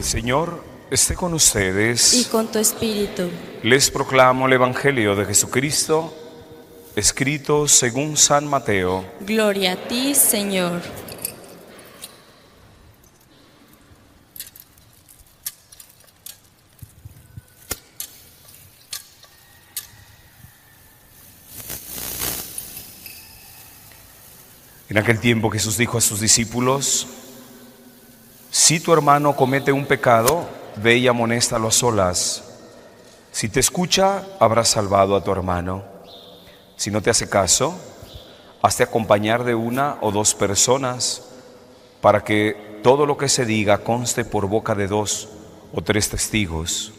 Señor esté con ustedes. Y con tu espíritu. Les proclamo el Evangelio de Jesucristo, escrito según San Mateo. Gloria a ti, Señor. En aquel tiempo Jesús dijo a sus discípulos: si tu hermano comete un pecado, ve y amonéstalo a solas. Si te escucha, habrás salvado a tu hermano. Si no te hace caso, hazte acompañar de una o dos personas, para que todo lo que se diga conste por boca de 2 o 3 testigos.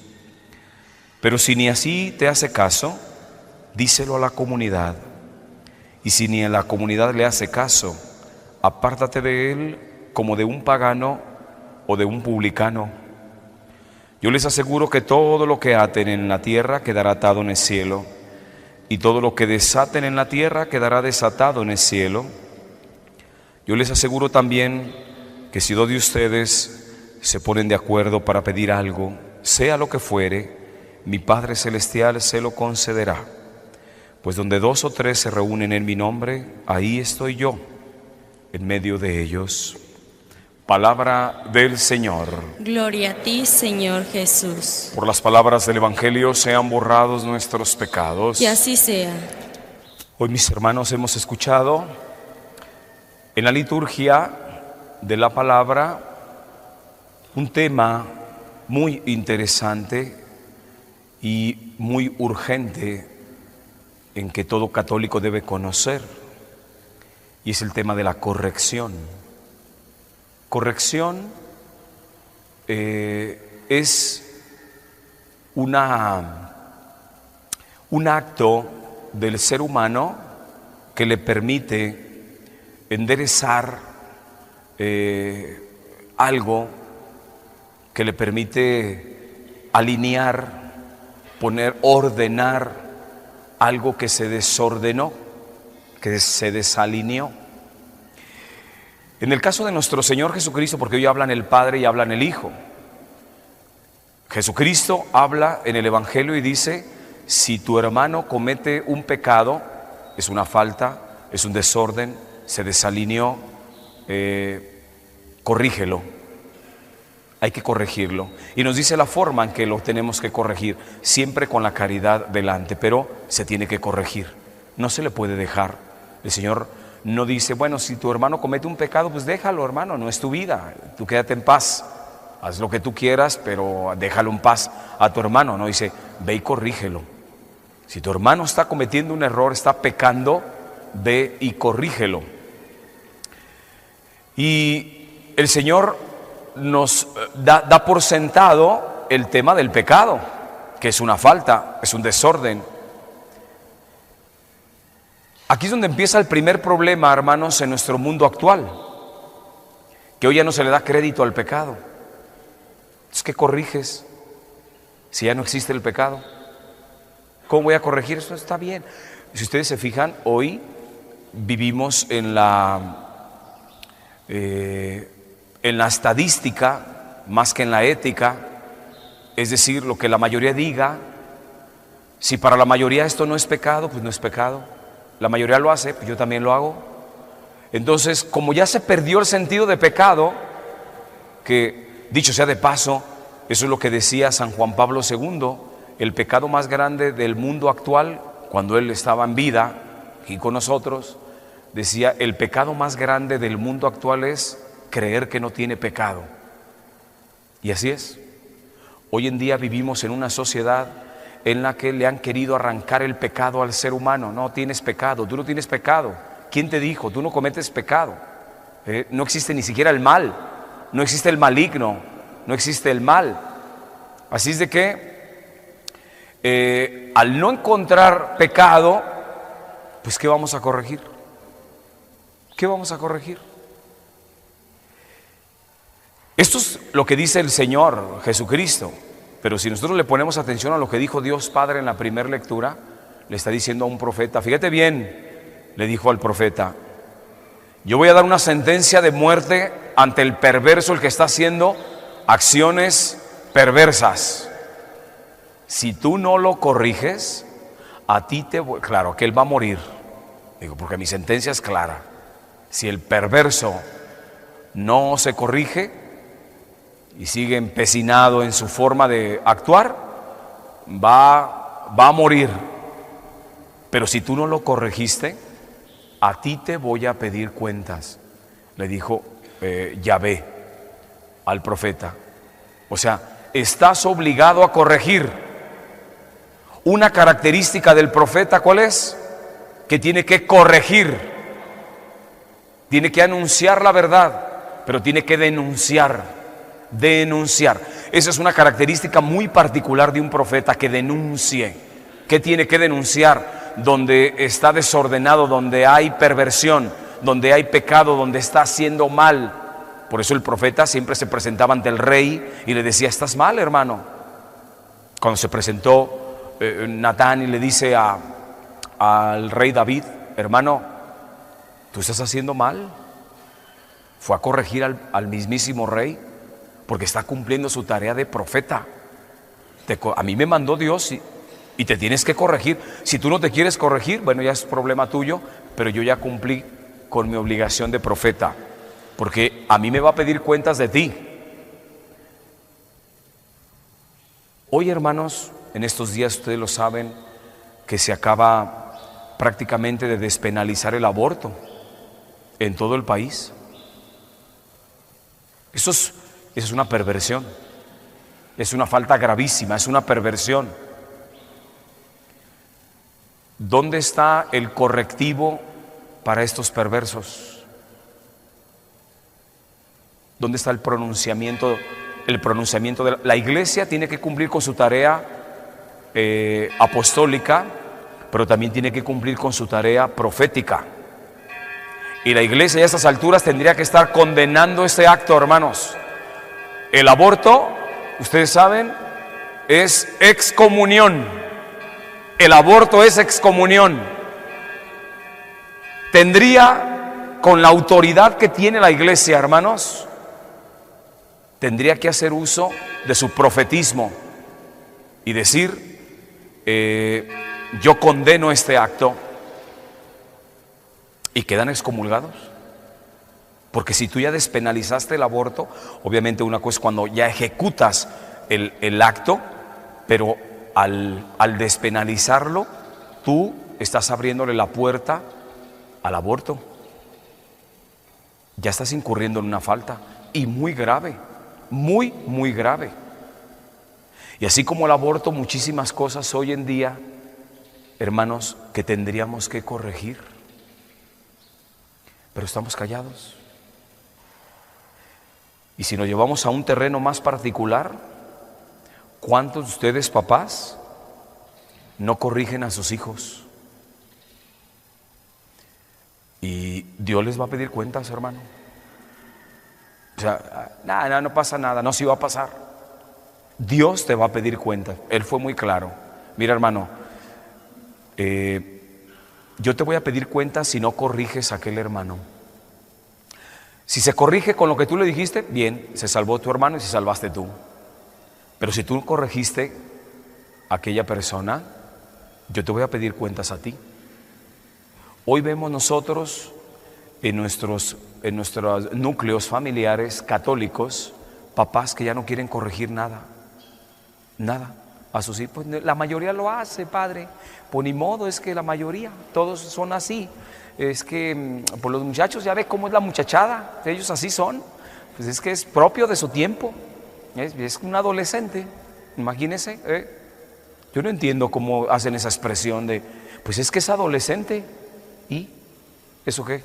Pero si ni así te hace caso, díselo a la comunidad. Y si ni a la comunidad le hace caso, apártate de él como de un pagano o de un publicano. Yo les aseguro que todo lo que aten en la tierra quedará atado en el cielo, y todo lo que desaten en la tierra quedará desatado en el cielo. Yo les aseguro también que si 2 de ustedes se ponen de acuerdo para pedir algo, sea lo que fuere, mi Padre Celestial se lo concederá. Pues donde 2 o 3 se reúnen en mi nombre, ahí estoy yo, en medio de ellos. Palabra del Señor. Gloria a ti, Señor Jesús. Por las palabras del Evangelio sean borrados nuestros pecados. Que así sea. Hoy, mis hermanos, hemos escuchado en la liturgia de la palabra un tema muy interesante y muy urgente en que todo católico debe conocer, y es el tema de la corrección. Corrección es un acto del ser humano que le permite enderezar algo, que le permite alinear, ordenar algo que se desordenó, que se desalineó. En el caso de nuestro Señor Jesucristo, porque hoy hablan el Padre y hablan el Hijo, Jesucristo habla en el Evangelio y dice: si tu hermano comete un pecado, es una falta, es un desorden, se desalineó, corrígelo. Hay que corregirlo. Y nos dice la forma en que lo tenemos que corregir, siempre con la caridad delante, pero se tiene que corregir, no se le puede dejar. El Señor no dice: bueno, si tu hermano comete un pecado, pues déjalo, hermano, no es tu vida, tú quédate en paz, haz lo que tú quieras, pero déjalo en paz a tu hermano. No, dice: ve y corrígelo. Si tu hermano está cometiendo un error, está pecando, ve y corrígelo. Y el Señor nos da por sentado el tema del pecado, que es una falta, es un desorden. Aquí es donde empieza el primer problema, hermanos, en nuestro mundo actual, que hoy ya no se le da crédito al pecado. Es que corriges si ya no existe el pecado. ¿Cómo voy a corregir? Eso está bien. Si ustedes se fijan, hoy vivimos en la estadística más que en la ética, es decir, lo que la mayoría diga. Si para la mayoría esto no es pecado, pues no es pecado. La mayoría lo hace, pues yo también lo hago. Entonces, como ya se perdió el sentido de pecado, que dicho sea de paso, eso es lo que decía San Juan Pablo II, el pecado más grande del mundo actual, cuando él estaba en vida aquí con nosotros, decía: el pecado más grande del mundo actual es creer que no tiene pecado. Y así es. Hoy en día vivimos en una sociedad en la que le han querido arrancar el pecado al ser humano. No tienes pecado, tú no tienes pecado. ¿Quién te dijo? Tú no cometes pecado. No existe ni siquiera el mal, no existe el maligno, no existe el mal. Así es de que al no encontrar pecado, pues ¿qué vamos a corregir? ¿Qué vamos a corregir? Esto es lo que dice el Señor Jesucristo, pero si nosotros le ponemos atención a lo que dijo Dios Padre en la primera lectura, le está diciendo a un profeta, fíjate bien, le dijo al profeta: yo voy a dar una sentencia de muerte ante el perverso, el que está haciendo acciones perversas. Si tú no lo corriges, a ti claro que él va a morir. Digo, porque mi sentencia es clara. Si el perverso no se corrige y sigue empecinado en su forma de actuar, va a morir. Pero si tú no lo corregiste, a ti te voy a pedir cuentas, le dijo Yahvé al profeta. O sea, estás obligado a corregir. Una característica del profeta, ¿cuál es? Que tiene que corregir, tiene que anunciar la verdad, pero tiene que denunciar. Esa es una característica muy particular de un profeta, que denuncie. ¿Qué tiene que denunciar? Donde está desordenado, donde hay perversión, donde hay pecado, donde está haciendo mal. Por eso el profeta siempre se presentaba ante el rey y le decía: estás mal, hermano. Cuando se presentó Natán y le dice al rey David: hermano, tú estás haciendo mal. Fue a corregir al mismísimo rey, porque está cumpliendo su tarea de profeta. A mí me mandó Dios y te tienes que corregir. Si tú no te quieres corregir, bueno, ya es problema tuyo, pero yo ya cumplí con mi obligación de profeta, porque a mí me va a pedir cuentas de ti. Hoy, hermanos, en estos días, ustedes lo saben, que se acaba prácticamente de despenalizar el aborto en todo el país. Eso es una perversión, es una falta gravísima, es una perversión. ¿Dónde está el correctivo para estos perversos? ¿Dónde está el pronunciamiento? La iglesia tiene que cumplir con su tarea apostólica, pero también tiene que cumplir con su tarea profética. Y la iglesia a estas alturas tendría que estar condenando este acto, hermanos. El aborto, ustedes saben, es excomunión. El aborto es excomunión. Tendría, con la autoridad que tiene la iglesia, hermanos, tendría que hacer uso de su profetismo y decir: yo condeno este acto. Y quedan excomulgados. Porque si tú ya despenalizaste el aborto, obviamente una cosa es cuando ya ejecutas el acto, pero al despenalizarlo, tú estás abriéndole la puerta al aborto. Ya estás incurriendo en una falta, y muy grave, muy, muy grave. Y así como el aborto, muchísimas cosas hoy en día, hermanos, que tendríamos que corregir. Pero estamos callados. Y si nos llevamos a un terreno más particular, ¿cuántos de ustedes, papás, no corrigen a sus hijos? Y Dios les va a pedir cuentas, hermano. O sea, no pasa nada, no, sí va a pasar. Dios te va a pedir cuentas. Él fue muy claro. Mira, hermano, yo te voy a pedir cuentas si no corriges a aquel hermano. Si se corrige con lo que tú le dijiste, bien, se salvó tu hermano y se salvaste tú. Pero si tú corregiste a aquella persona, yo te voy a pedir cuentas a ti. Hoy vemos nosotros en nuestros núcleos familiares católicos, papás que ya no quieren corregir nada a sus hijos. Pues la mayoría lo hace, padre. Pues ni modo, es que la mayoría, todos son así. Es que por los muchachos, ya ve cómo es la muchachada, ellos así son. Pues es que es propio de su tiempo. Es un adolescente, imagínense. Yo no entiendo cómo hacen esa expresión de, pues es que es adolescente. ¿Y eso qué?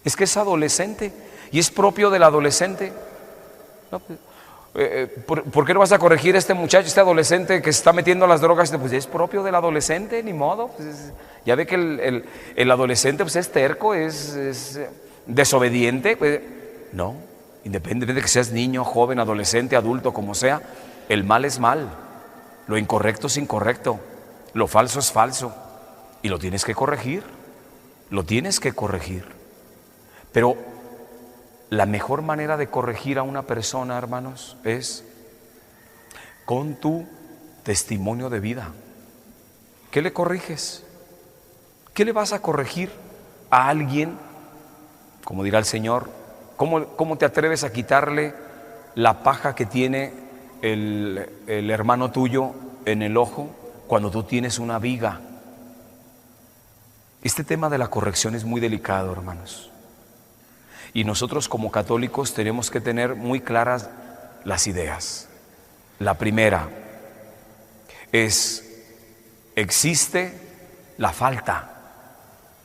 Es que es adolescente y es propio del adolescente. No, pues, ¿por qué no vas a corregir a este muchacho, este adolescente que se está metiendo a las drogas? Pues es propio del adolescente, ni modo. Pues ya ve que el adolescente pues es terco, es desobediente. Pues, no, independientemente de que seas niño, joven, adolescente, adulto, como sea, el mal es mal, lo incorrecto es incorrecto, lo falso es falso, y lo tienes que corregir. Lo tienes que corregir. Pero la mejor manera de corregir a una persona, hermanos, es con tu testimonio de vida. ¿Qué le corriges? ¿Qué le vas a corregir a alguien? Como dirá el Señor, ¿cómo te atreves a quitarle la paja que tiene el hermano tuyo en el ojo cuando tú tienes una viga? Este tema de la corrección es muy delicado, hermanos. Y nosotros como católicos tenemos que tener muy claras las ideas. La primera es, existe la falta,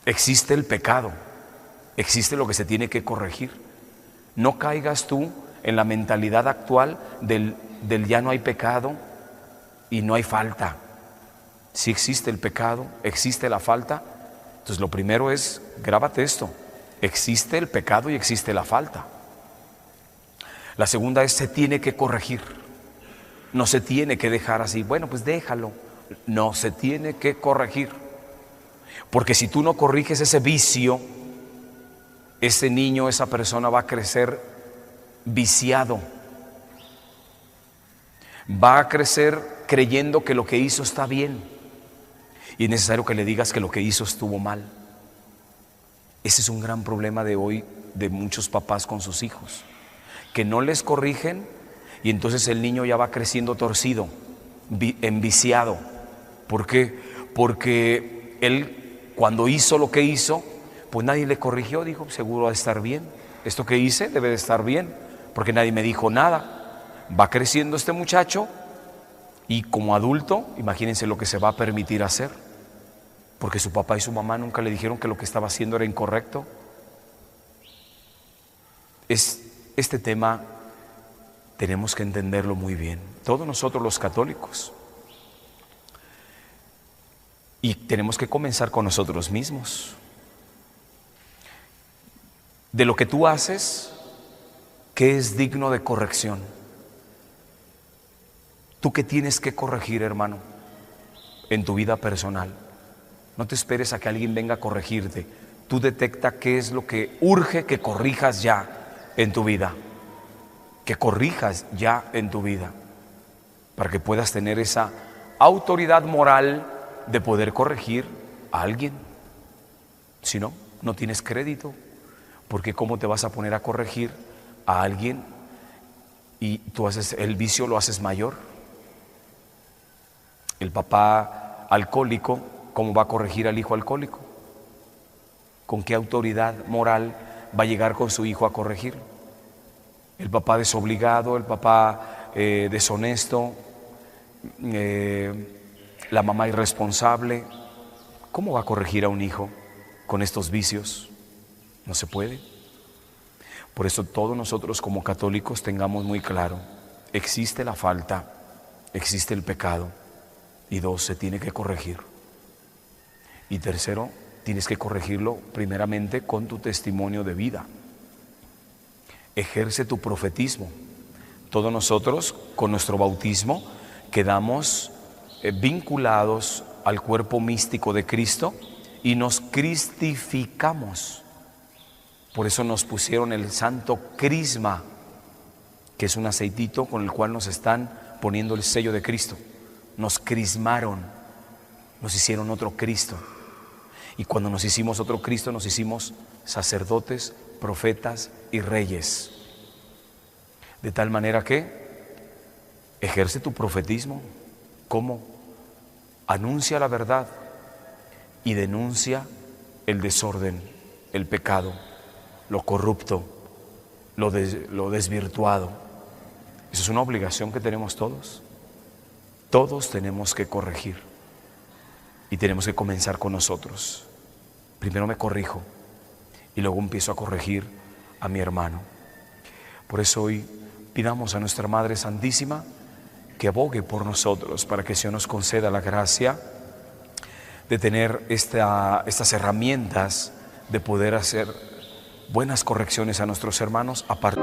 existe el pecado, existe lo que se tiene que corregir. No caigas tú en la mentalidad actual del ya no hay pecado y no hay falta. Si existe el pecado, existe la falta. Entonces lo primero es, grábate esto, existe el pecado y existe la falta. La segunda es, se tiene que corregir. No se tiene que dejar así, bueno, pues déjalo. No, se tiene que corregir. Porque si tú no corriges ese vicio, ese niño, esa persona va a crecer viciado. Va a crecer creyendo que lo que hizo está bien. Y es necesario que le digas que lo que hizo estuvo mal. Ese es un gran problema de hoy de muchos papás con sus hijos, que no les corrigen y entonces el niño ya va creciendo torcido, enviciado. ¿Por qué? Porque él cuando hizo lo que hizo, pues nadie le corrigió, dijo, seguro va a estar bien. Esto que hice debe de estar bien, porque nadie me dijo nada. Va creciendo este muchacho y como adulto, imagínense lo que se va a permitir hacer, porque su papá y su mamá nunca le dijeron que lo que estaba haciendo era incorrecto. Este tema tenemos que entenderlo muy bien, todos nosotros los católicos. Y tenemos que comenzar con nosotros mismos. De lo que tú haces, ¿qué es digno de corrección? ¿Tú qué tienes que corregir, hermano, en tu vida personal? No te esperes a que alguien venga a corregirte. Tú detecta qué es lo que urge que corrijas ya en tu vida. Que corrijas ya en tu vida. Para que puedas tener esa autoridad moral de poder corregir a alguien. Si no, no tienes crédito. Porque ¿cómo te vas a poner a corregir a alguien y tú haces el vicio, lo haces mayor? El papá alcohólico, ¿cómo va a corregir al hijo alcohólico? ¿Con qué autoridad moral va a llegar con su hijo a corregir? El papá desobligado, el papá deshonesto, la mamá irresponsable, ¿cómo va a corregir a un hijo con estos vicios? No se puede. Por eso todos nosotros como católicos tengamos muy claro, existe la falta, existe el pecado, y dos, se tiene que corregir. Y tercero, tienes que corregirlo primeramente con tu testimonio de vida. Ejerce tu profetismo. Todos nosotros con nuestro bautismo quedamos vinculados al cuerpo místico de Cristo y nos cristificamos. Por eso nos pusieron el santo crisma, que es un aceitito con el cual nos están poniendo el sello de Cristo. Nos crismaron, nos hicieron otro Cristo. Y cuando nos hicimos otro Cristo, nos hicimos sacerdotes, profetas y reyes. De tal manera que ejerce tu profetismo. ¿Cómo? Anuncia la verdad y denuncia el desorden, el pecado, lo corrupto, lo desvirtuado. Eso es una obligación que tenemos todos. Todos tenemos que corregir y tenemos que comenzar con nosotros. Primero me corrijo y luego empiezo a corregir a mi hermano. Por eso hoy pidamos a nuestra Madre Santísima que abogue por nosotros para que el Señor nos conceda la gracia de tener estas herramientas de poder hacer buenas correcciones a nuestros hermanos a partir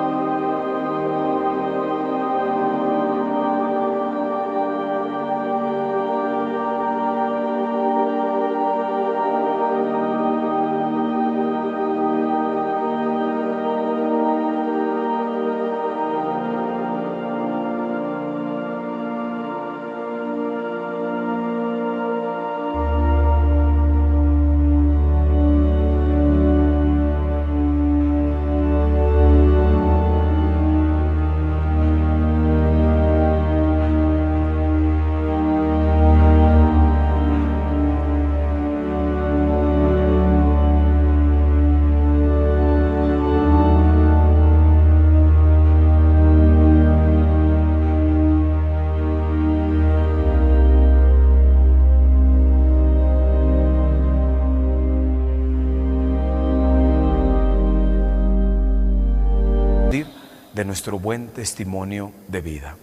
de nuestro buen testimonio de vida.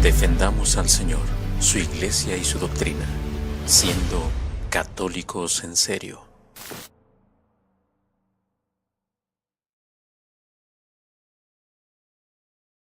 Defendamos al Señor, su iglesia y su doctrina, siendo católicos en serio.